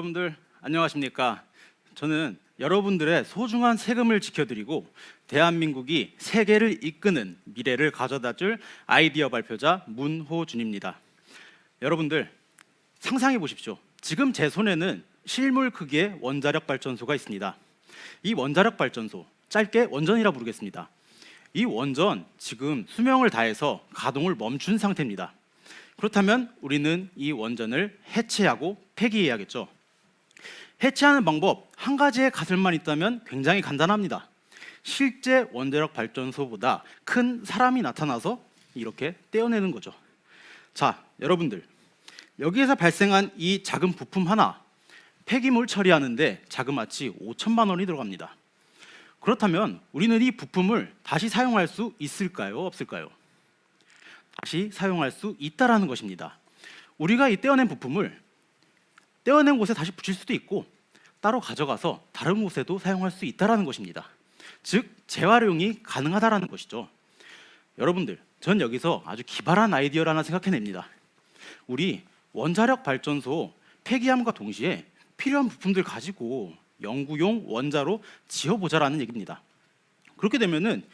여러분들 안녕하십니까? 저는 여러분들의 소중한 세금을 지켜드리고 대한민국이 세계를 이끄는 미래를 가져다줄 아이디어 발표자 문호준입니다. 여러분들 상상해 보십시오. 지금 제 손에는 실물 크기의 원자력 발전소가 있습니다. 이 원자력 발전소, 짧게 원전이라 부르겠습니다. 이 원전 지금 수명을 다해서 가동을 멈춘 상태입니다. 그렇다면 우리는 이 원전을 해체하고 폐기해야겠죠. 해체하는 방법 한 가지의 가설만 있다면 굉장히 간단합니다. 실제 원자력 발전소보다 큰 사람이 나타나서 이렇게 떼어내는 거죠. 자, 여러분들 여기에서 발생한 이 작은 부품 하나 폐기물 처리하는데 자그마치 5천만 원이 들어갑니다. 그렇다면 우리는 이 부품을 다시 사용할 수 있을까요? 없을까요? 다시 사용할 수 있다라는 것입니다. 우리가 이 떼어낸 부품을 떼어낸 곳에 다시 붙일 수도 있고 따로 가져가서 다른 곳에도 사용할 수 있다라는 것입니다. 즉 재활용이 가능하다라는 것이죠. 여러분들, 전 여기서 아주 기발한 아이디어를 하나 생각해냅니다. 우리 원자력 발전소 폐기함과 동시에 필요한 부품들 가지고 연구용 원자로 지어보자라는 얘기입니다. 그렇게 되면은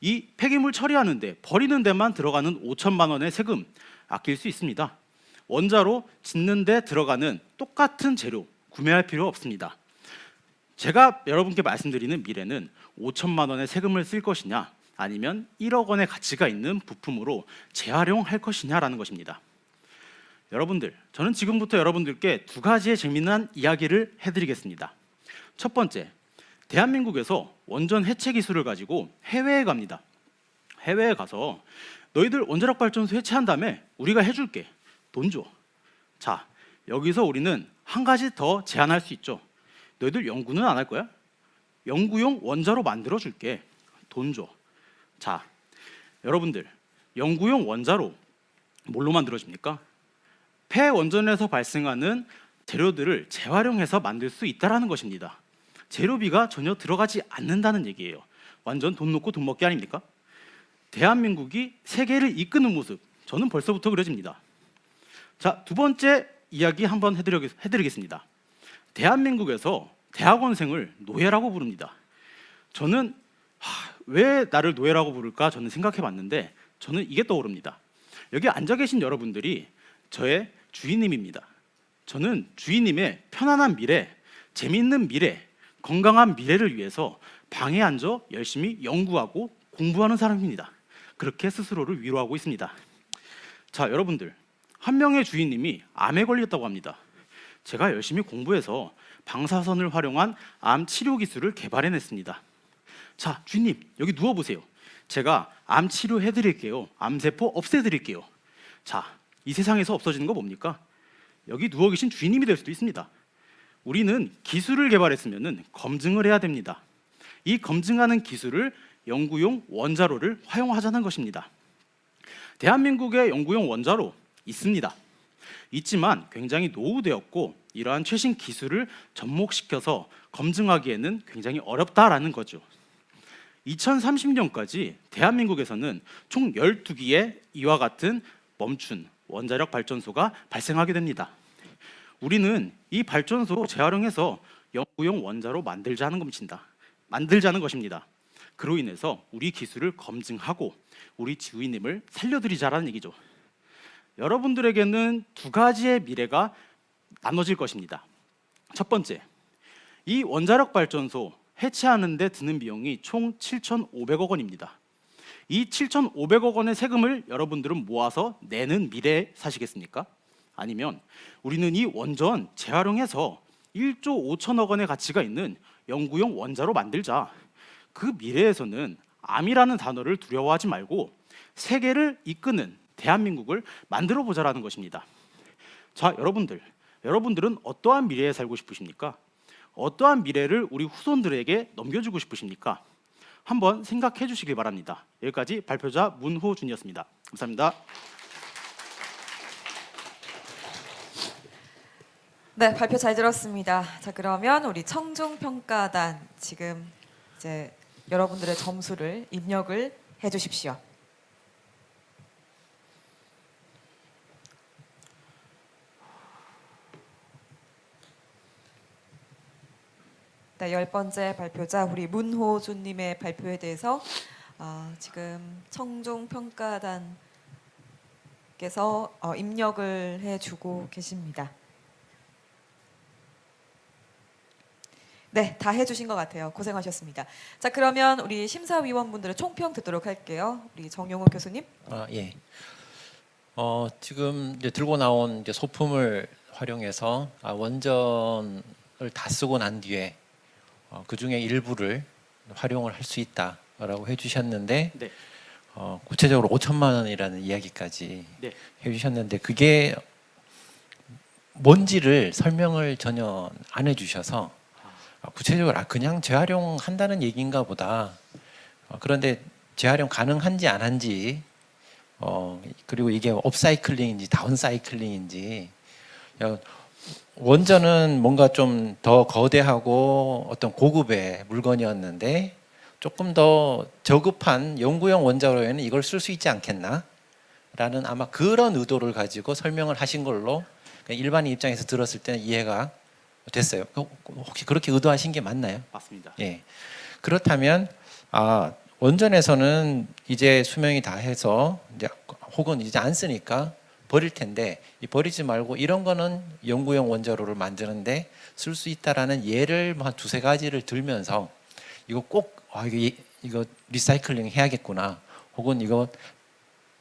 이 폐기물 처리하는데 버리는 데만 들어가는 5천만 원의 세금 아낄 수 있습니다. 원자로 짓는 데 들어가는 똑같은 재료 구매할 필요 없습니다. 제가 여러분께 말씀드리는 미래는 5천만 원의 세금을 쓸 것이냐 아니면 1억 원의 가치가 있는 부품으로 재활용할 것이냐라는 것입니다. 여러분들, 저는 지금부터 여러분들께 두 가지의 재미난 이야기를 해드리겠습니다. 첫 번째, 대한민국에서 원전 해체 기술을 가지고 해외에 갑니다. 해외에 가서 너희들 원자력 발전소 해체한 다음에 우리가 해줄게. 돈 줘. 자, 여기서 우리는 한 가지 더 제안할 수 있죠. 너희들 연구는 안 할 거야? 연구용 원자로 만들어 줄게. 돈 줘. 자, 여러분들 연구용 원자로 뭘로 만들어집니까? 폐원전에서 발생하는 재료들을 재활용해서 만들 수 있다는 것입니다. 재료비가 전혀 들어가지 않는다는 얘기예요. 완전 돈 놓고 돈 먹기 아닙니까? 대한민국이 세계를 이끄는 모습, 저는 벌써부터 그려집니다. 자, 두 번째 이야기 한번 해드리겠습니다. 대한민국에서 대학원생을 노예라고 부릅니다. 저는 왜 나를 노예라고 부를까 저는 생각해봤는데 저는 이게 떠오릅니다. 여기 앉아 계신 여러분들이 저의 주인님입니다. 저는 주인님의 편안한 미래, 재미있는 미래, 건강한 미래를 위해서 방에 앉아 열심히 연구하고 공부하는 사람입니다. 그렇게 스스로를 위로하고 있습니다. 자, 여러분들, 한 명의 주인님이 암에 걸렸다고 합니다. 제가 열심히 공부해서 방사선을 활용한 암 치료 기술을 개발해냈습니다. 자, 주인님, 여기 누워보세요. 제가 암 치료해드릴게요. 암세포 없애드릴게요. 자, 이 세상에서 없어지는 거 뭡니까? 여기 누워 계신 주인님이 될 수도 있습니다. 우리는 기술을 개발했으면 검증을 해야 됩니다. 이 검증하는 기술을 연구용 원자로를 활용하자는 것입니다. 대한민국의 연구용 원자로 있습니다. 있지만 굉장히 노후되었고 이러한 최신 기술을 접목시켜서 검증하기에는 굉장히 어렵다라는 거죠. 2030년까지 대한민국에서는 총 12기의 이와 같은 멈춘 원자력 발전소가 발생하게 됩니다. 우리는 이 발전소 재활용해서 연구용 원자로 만들자는 것입니다. 그로 인해서 우리 기술을 검증하고 우리 지휘님을 살려드리자라는 얘기죠. 여러분들에게는 두 가지의 미래가 나눠질 것입니다. 첫 번째, 이 원자력 발전소 해체하는 데 드는 비용이 총 7,500억 원입니다. 이 7,500억 원의 세금을 여러분들은 모아서 내는 미래에 사시겠습니까? 아니면 우리는 이 원전 재활용해서 1조 5천억 원의 가치가 있는 연구용 원자로 만들자. 그 미래에서는 암이라는 단어를 두려워하지 말고 세계를 이끄는 대한민국을 만들어 보자라는 것입니다. 자, 여러분들은 어떠한 미래에 살고 싶으십니까? 어떠한 미래를 우리 후손들에게 넘겨주고 싶으십니까? 한번 생각해 주시길 바랍니다. 여기까지 발표자 문호준이었습니다. 감사합니다. 네, 발표 잘 들었습니다. 자, 그러면 우리 청중평가단 지금 이제 여러분들의 점수를 입력을 해주십시오. 네, 10번째 발표자 우리 문호준님의 발표에 대해서 지금 청중평가단께서 입력을 해주고 계십니다. 네, 다 해주신 것 같아요. 고생하셨습니다. 자, 그러면 우리 심사위원분들의 총평 듣도록 할게요. 우리 정용호 교수님. 예. 지금 이제 들고 나온 이제 소품을 활용해서 원전을 다 쓰고 난 뒤에 그 중에 일부를 활용을 할 수 있다라고 해주셨는데 네. 구체적으로 5천만 원이라는 이야기까지 네. 해주셨는데 그게 뭔지를 설명을 전혀 안 해주셔서 구체적으로 그냥 재활용한다는 얘기인가 보다. 그런데 재활용 가능한지 안 한지 그리고 이게 업사이클링인지 다운사이클링인지 원전은 뭔가 좀 더 거대하고 어떤 고급의 물건이었는데 조금 더 저급한 연구용 원자로에는 이걸 쓸 수 있지 않겠나? 라는 아마 그런 의도를 가지고 설명을 하신 걸로 일반인 입장에서 들었을 때는 이해가 됐어요. 혹시 그렇게 의도하신 게 맞나요? 맞습니다. 예. 그렇다면 원전에서는 이제 수명이 다 해서 이제 혹은 이제 안 쓰니까 버릴 텐데 버리지 말고 이런 거는 연구용 원자로를 만드는데 쓸 수 있다라는 예를 한 두세 가지를 들면서 이거 꼭 이거 리사이클링 해야겠구나 혹은 이거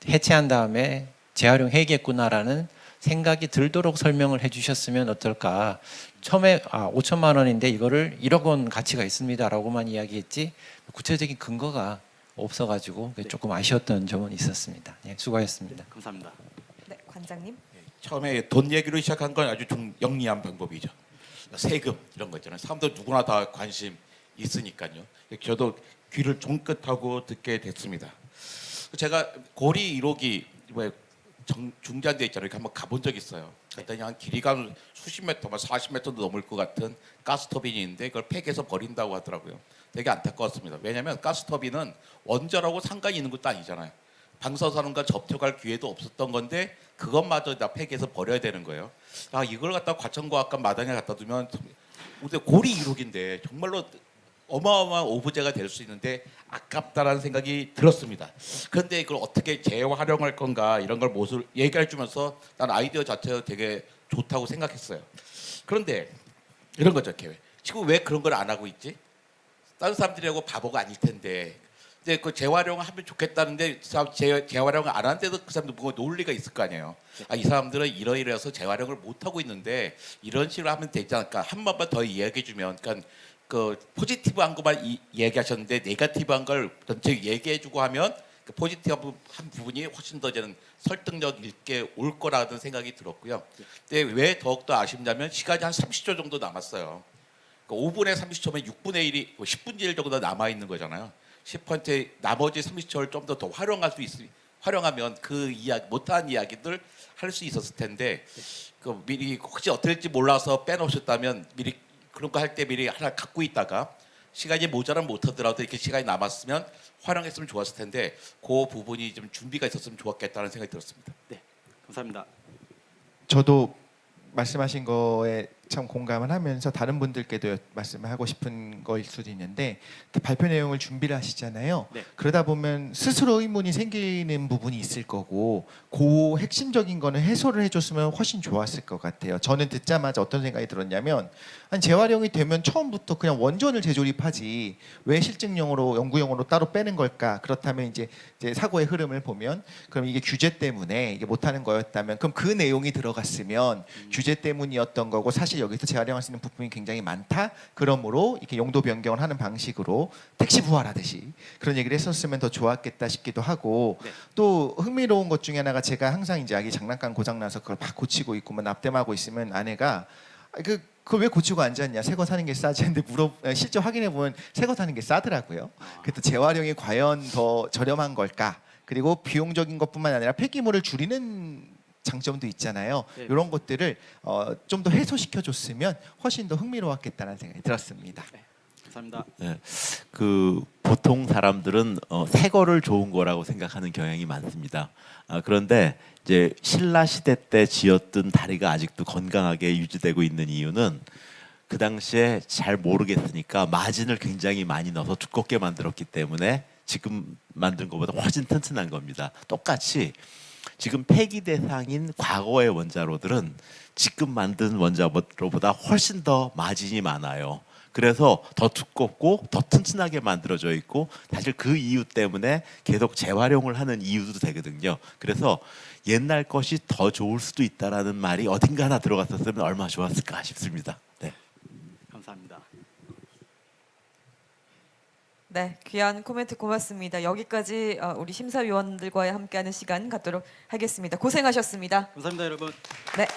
해체한 다음에 재활용해야겠구나라는 생각이 들도록 설명을 해주셨으면 어떨까. 처음에 5천만 원인데 이거를 1억 원 가치가 있습니다라고만 이야기했지 구체적인 근거가 없어가지고 조금 아쉬웠던 점은 있었습니다. 예, 수고하셨습니다. 감사합니다. 네, 관장님. 처음에 돈 얘기로 시작한 건 아주 좀 영리한 방법이죠. 세금 이런 거 있잖아요. 사람들 누구나 다 관심 있으니까요. 저도 귀를 쫑긋하고 듣게 됐습니다. 제가 고리 1호기 중장대 있잖아요. 이렇게 한번 가본 적 있어요. 그랬더니 한 길이가 수십 미터, 40m도 넘을 것 같은 가스터빈이 있는데 그걸 폐기해서 버린다고 하더라고요. 되게 안타까웠습니다. 왜냐하면 가스터빈은 원자로하고 상관이 있는 것도 아니잖아요. 방사선과 접촉할 기회도 없었던 건데 그것마저 다 폐기해서 버려야 되는 거예요. 이걸 갖다 과천과학관 마당에 갖다 두면 근데 고리 1호기인데 정말로 어마어마한 오브제가 될 수 있는데 아깝다라는 생각이 들었습니다. 그런데 이걸 어떻게 재활용할 건가 이런 걸 모습을 얘기해 주면서 난 아이디어 자체가 되게 좋다고 생각했어요. 그런데 이런 거죠, 계획. 지금 왜 그런 걸 안 하고 있지? 다른 사람들이라고 바보가 아닐 텐데. 이제 그 재활용을 하면 좋겠다는데 재활용을 안 하는데도 그 사람들 뭔가 논리가 있을 거 아니에요. 이 사람들은 이러이러해서 재활용을 못 하고 있는데 이런 식으로 하면 되지 않을까. 한 번만 더 이야기해 주면, 그러니까 그 포지티브한 것만 얘기하셨는데 네거티브한 걸 전체 얘기해주고 하면 그 포지티브한 부분이 훨씬 더 저는 설득력 있게 올 거라는 생각이 들었고요. 근데 왜 더욱더 아쉽냐면 시간이 한 30초 정도 남았어요. 그러니까 5분에 30초면 6분의 1이 10분의 1 정도 남아 있는 거잖아요. 10% 나머지 30초를 좀 더 활용할 수 활용하면 그 이야기 못한 이야기들 할 수 있었을 텐데 그 미리 혹시 어떨지 몰라서 빼놓으셨다면 미리 그런 거 할 때 미리 하나 갖고 있다가 시간이 모자라면 못하더라도 이렇게 시간이 남았으면 활용했으면 좋았을 텐데 그 부분이 좀 준비가 있었으면 좋았겠다는 생각이 들었습니다. 네, 감사합니다. 저도 말씀하신 거에 참 공감을 하면서 다른 분들께도 말씀하고 싶은 거일 수도 있는데 발표 내용을 준비를 하시잖아요. 네. 그러다 보면 스스로 의문이 생기는 부분이 있을 거고 그 핵심적인 거는 해소를 해줬으면 훨씬 좋았을 것 같아요. 저는 듣자마자 어떤 생각이 들었냐면 아니 재활용이 되면 처음부터 그냥 원전을 재조립하지 왜 실증용으로 연구용으로 따로 빼는 걸까? 그렇다면 이제 사고의 흐름을 보면 그럼 이게 규제 때문에 이게 못하는 거였다면 그럼 그 내용이 들어갔으면 규제 때문이었던 거고 사실 여기서 재활용할 수 있는 부품이 굉장히 많다. 그러므로 이렇게 용도 변경을 하는 방식으로 택시 부활하듯이 그런 얘기를 했었으면 더 좋았겠다 싶기도 하고 네. 또 흥미로운 것 중에 하나가 제가 항상 이제 아기 장난감 고장 나서 그걸 막 고치고 있고 뭐 납땜하고 있으면 아내가 그걸 왜 고치고 앉았냐? 새 거 사는 게 싸지. 근데 실제 확인해 보면 새 거 사는 게 싸더라고요. 그래서 재활용이 과연 더 저렴한 걸까? 그리고 비용적인 것뿐만 아니라 폐기물을 줄이는 장점도 있잖아요. 네. 이런 것들을 좀 더 해소시켜 줬으면 훨씬 더 흥미로웠겠다는 생각이 들었습니다. 네, 감사합니다. 네, 그 보통 사람들은 새 거를 좋은 거라고 생각하는 경향이 많습니다. 그런데 이제 신라 시대 때 지었던 다리가 아직도 건강하게 유지되고 있는 이유는 그 당시에 잘 모르겠으니까 마진을 굉장히 많이 넣어서 두껍게 만들었기 때문에 지금 만든 것보다 훨씬 튼튼한 겁니다. 똑같이 지금 폐기 대상인 과거의 원자로들은 지금 만든 원자로보다 훨씬 더 마진이 많아요. 그래서 더 두껍고 더 튼튼하게 만들어져 있고 사실 그 이유 때문에 계속 재활용을 하는 이유도 되거든요. 그래서 옛날 것이 더 좋을 수도 있다라는 말이 어딘가 하나 들어갔었으면 얼마나 좋았을까 싶습니다. 네. 감사합니다. 네, 귀한 코멘트 고맙습니다. 여기까지 우리 심사위원들과 함께하는 시간 갖도록 하겠습니다. 고생하셨습니다. 감사합니다, 여러분. 네.